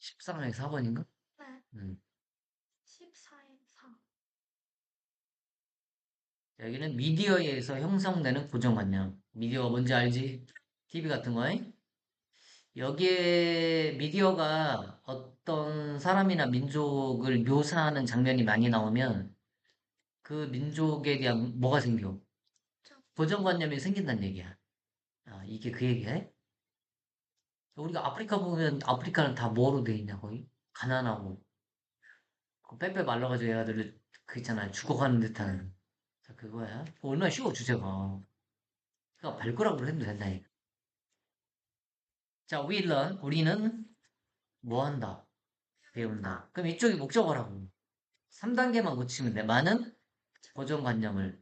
14에 4번인가? 네. 음. 14에 4. 여기는 미디어에 의해서 형성되는 고정관념. 미디어 뭔지 알지? TV 같은 거에. 여기에 미디어가 어떤 사람이나 민족을 묘사하는 장면이 많이 나오면 그 민족에 대한 뭐가 생겨? 저, 고정관념이 생긴다는 얘기야. 아, 이게 그 얘기야? 우리가 아프리카 보면 아프리카는 다 뭐로 돼 있냐, 거의? 가난하고. 그 빼빼 말라가지고 애가들 그 있잖아. 죽어가는 네. 듯한. 자, 그거야. 그거 얼마나 쉬워, 주제가. 그니까 발가락으로 해도 된다니까. 자, we learn. 우리는 뭐 한다? 배운다. 그럼 이쪽이 목적어라고. 3단계만 고치면 돼. 많은 고정관념을.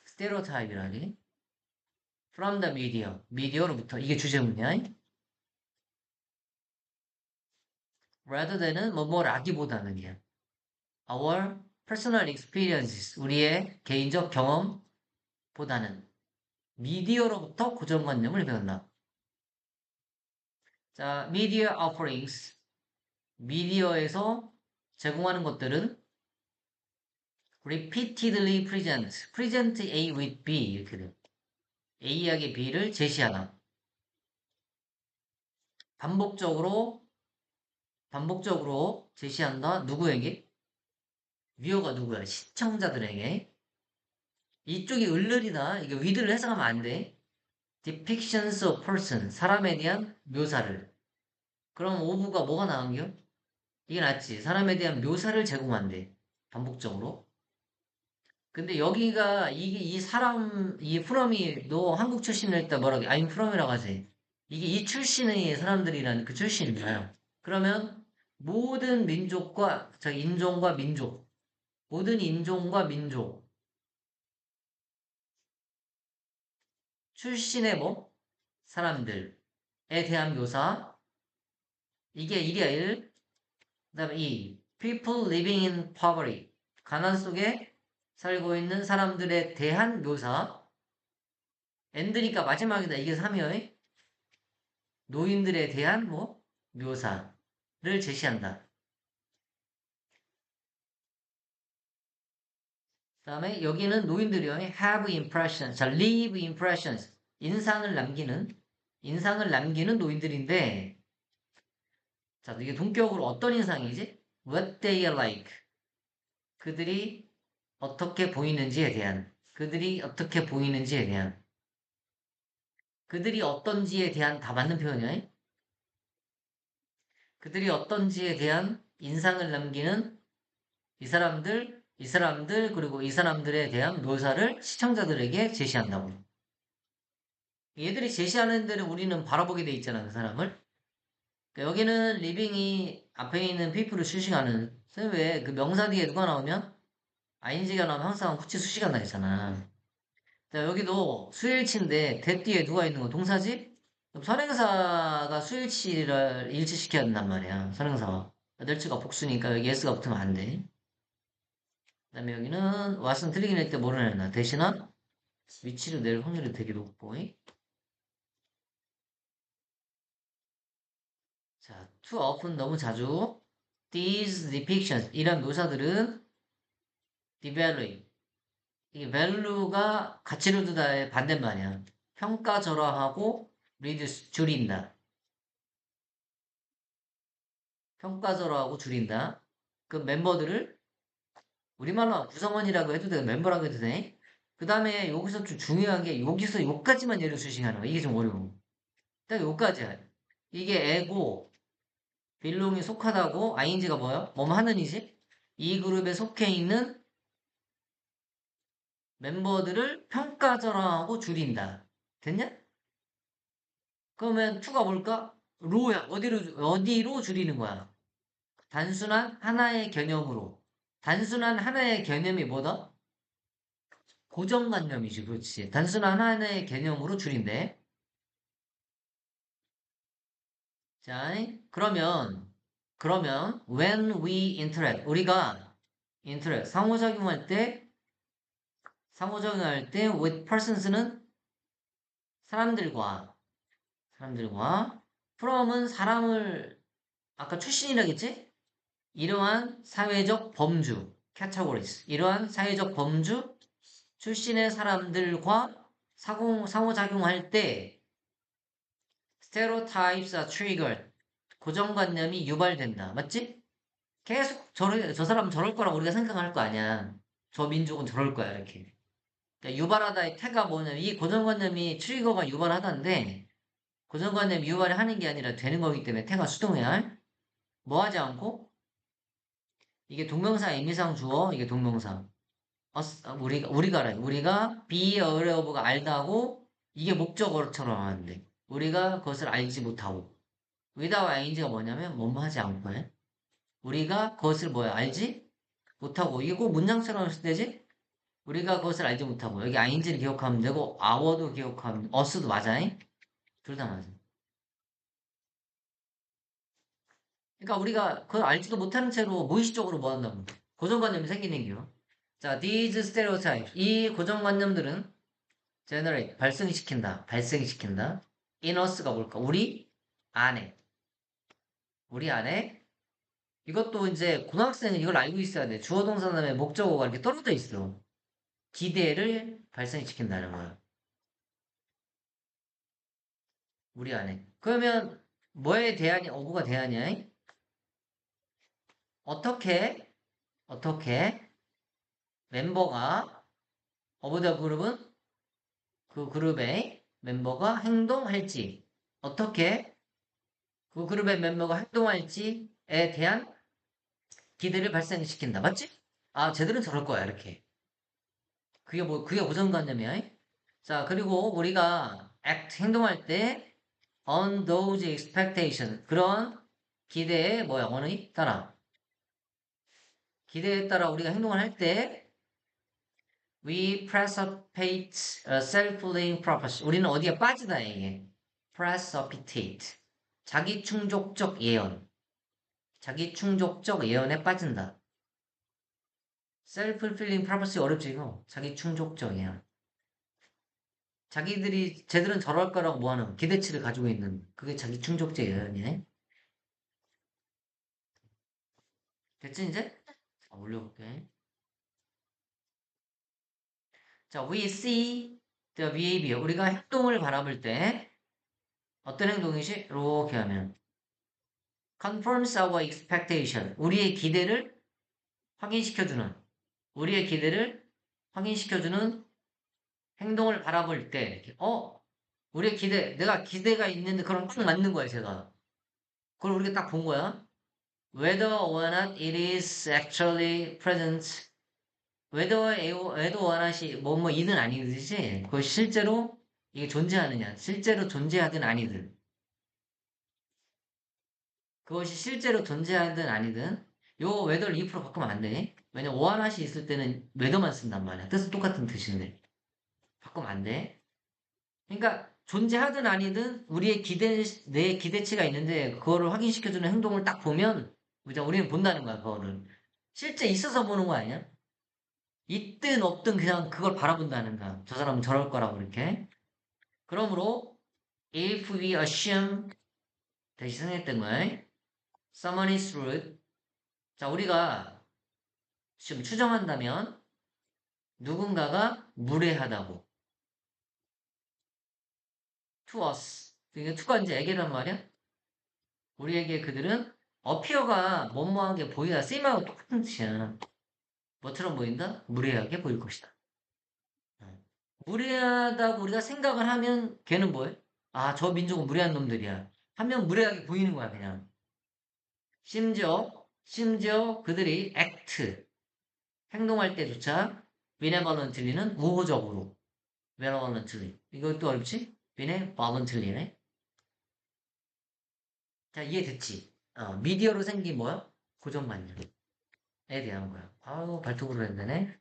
스테레오타입이라니. From the media. 미디어로부터. 이게 주제문이야. rather than은 뭐뭐라기보다는이야. Our personal experiences. 우리의 개인적 경험보다는 미디어로부터 고정관념을 배운다. 자, media offerings. 미디어에서 제공하는 것들은 repeatedly present A with B 이렇게 돼요. A하게 B를 제시하다. 반복적으로 제시한다. 누구에게? 뷰어가 누구야? 시청자들에게. 이쪽이 을르리다. 이게 with를 해석하면 안 돼. depictions of person. 사람에 대한 묘사를. 그럼 오브가 뭐가 나온겨? 이게 낫지. 사람에 대한 묘사를 제공한대. 반복적으로. 근데 여기가 이 사람 이 프롬이 너 한국 출신일 때 뭐라고 I'm from이라고 하지. 이게 이 출신의 사람들이라는 그 출신이잖아요. 그러면 모든 민족과 저 인종과 민족 모든 인종과 민족 출신의 뭐 사람들에 대한 묘사 이게 1이야 1. 그다음에 2 people living in poverty 가난 속에 살고 있는 사람들에 대한 묘사 엔드니까 마지막이다 이게 3이요. 노인들에 대한 뭐 묘사를 제시한다. 그다음에 여기는 노인들이요. have impressions, 자, leave impressions, 인상을 남기는 노인들인데, 자, 이게 동격으로 어떤 인상이지? What they are like. 그들이 어떻게 보이는지에 대한, 그들이 어떻게 보이는지에 대한, 그들이 어떤지에 대한 다 맞는 표현이에요. 그들이 어떤지에 대한 인상을 남기는 그리고 이 사람들에 대한 묘사를 시청자들에게 제시한다고. 얘들이 제시하는 데는 우리는 바라보게 돼 있잖아, 그 사람을. 그러니까 여기는 리빙이 앞에 있는 피플을 수식하는, 왜 그 명사 뒤에 누가 나오면? ing가 나오면 항상 후치 수식한 나있잖아. 자, 여기도 수일치인데, 대 뒤에 누가 있는 거, 동사지? 그럼 선행사가 수일치를 일치시켜야 된단 말이야, 선행사가. 멸치가 복수니까 여기 s가 붙으면 안 돼. 그다음에 여기는 왓슨 틀리긴 했을 때 뭐를 해놔? 대신한 위치를 낼 확률이 되게 높고. 자, too often 너무 자주. These depictions 이런 묘사들은 devalue 이게 value가 가치를 두다의 반대말이야. 평가절하하고 reduce 줄인다. 평가절하하고 줄인다. 그 멤버들을 우리말로 구성원이라고 해도 되고 멤버라고 해도 돼. 그 다음에 여기서 좀 중요한 게 여기서 요까지만 예를 수식하는 거야. 이게 좀 어려워. 딱 요까지야. 이게 애고 빌롱이 속하다고 ing가 뭐야? 뭐뭐 하는이지? 이 그룹에 속해 있는 멤버들을 평가절하하고 줄인다. 됐냐? 그러면 투가 뭘까? 로야. 어디로 줄이는 거야? 단순한 하나의 개념으로. 단순한 하나의 개념이 뭐다? 고정관념이지, 그렇지. 단순한 하나의 개념으로 줄인대. 자, 그러면, when we interact, 우리가 interact, 상호작용할 때 with persons는 사람들과, from은 사람을 아까 출신이라겠지? 이러한 사회적 범주, categories. 이러한 사회적 범주 출신의 사람들과 상호작용할 때 stereotypes are triggered. 고정관념이 유발된다. 맞지? 계속 저 사람은 저럴 거라고 우리가 생각할 거 아니야. 저 민족은 저럴 거야, 이렇게. 그러니까 유발하다의 태가 뭐냐면 이 고정관념이 트리거가 유발하다인데 고정관념 유발이 하는 게 아니라 되는 거기 때문에 태가 수동해야 할? 뭐 하지 않고 이게 동명사 의미상 주어 이게 동명사 우리가 be aware of가 알다고 이게 목적어처럼 하는데 우리가 그것을 알지 못하고 without ing가 뭐냐면 뭐뭐 하지 않고 해 우리가 그것을 뭐야 알지 못하고 이게 꼭 문장처럼 쓸 때지 우리가 그것을 알지 못하고 여기 ing를 기억하면 되고 our도 기억하면 us도 맞아잉 둘 다 맞아 그러니까 우리가 그걸 알지도 못하는 채로 무의식적으로 뭐 한다고 고정관념이 생기는 거요 자 these stereotypes 이 고정관념들은 generate 발생시킨다 in us가 뭘까 안에 우리 안에 이것도 이제 고등학생은 이걸 알고 있어야 돼 주어 동사 다음에 목적어가 이렇게 떨어져 있어 기대를 발생시킨다는 거야 우리 안에 그러면 뭐에 대한이 어구가 대한이야 어떻게 멤버가 어브 더 그룹은 그 그룹의 멤버가 행동할지 어떻게 그 그룹의 멤버가 행동할지에 대한 기대를 발생시킨다. 맞지? 아, 쟤들은 저럴 거야. 이렇게. 그게 고정관념이야. 자, 그리고 우리가 행동할 때 on those expectation 그런 기대에 뭐야? 원이 따라 기대에 따라 우리가 행동을 할 때 we precipitate a self-fulfilling prophecy. 우리는 어디에 빠지다 이게. precipitate. 자기 충족적 예언. 자기 충족적 예언에 빠진다. self-fulfilling prophecy 어렵지 이거. 자기 충족적 예언. 쟤들은 저럴 거라고 뭐하는 기대치를 가지고 있는 그게 자기 충족적 예언이네. 됐지 이제? 자, 올려볼게. 자, we see the behavior. 우리가 행동을 바라볼 때 어떤 행동이지? 이렇게 하면 confirms our expectation. 우리의 기대를 확인시켜주는 행동을 바라볼 때, 이렇게, 내가 기대가 있는데 그럼 딱 맞는 거야, 제가. 그걸 우리가 딱 본 거야. Whether or not it is actually present. whether or not이 이든 아니든지, 그걸 실제로 이게 존재하느냐. 실제로 존재하든 아니든. 그것이 실제로 존재하든 아니든 요 whether if로 바꾸면 안 돼. 왜냐면 or not이 있을 때는 whether만 쓴단 말이야. 뜻은 똑같은 뜻인데. 바꾸면 안 돼. 그러니까 존재하든 아니든 내 기대치가 있는데 그거를 확인시켜주는 행동을 딱 보면 이제 우리는 본다는 거야, 그거를. 실제 있어서 보는 거 아니야? 있든 없든 그냥 그걸 바라본다는 거야. 저 사람은 저럴 거라고 이렇게. 그러므로 if we assume 다시 생각했던 거야. someone is rude. 자, 우리가 지금 추정한다면 누군가가 무례하다고. to us. 이게 to가 이제 에게란 말이야? 우리에게 그들은 어피어가 뭐뭐하게 보이다. 쓰임하고 똑같은 뜻이야. 뭐처럼 보인다? 무례하게 보일 것이다. 어. 무례하다고 우리가 생각을 하면 걔는 뭐해? 아, 저 민족은 무례한 놈들이야. 하면 무례하게 보이는 거야, 그냥. 심지어 그들이 행동할 때조차 benevolently는 우호적으로. benevolently. 이것도 어렵지? benevolently네. 자, 이해됐지? 미디어로 생긴 뭐야? 고정관념에 대한 거야. 아우, 발톱으로 했네.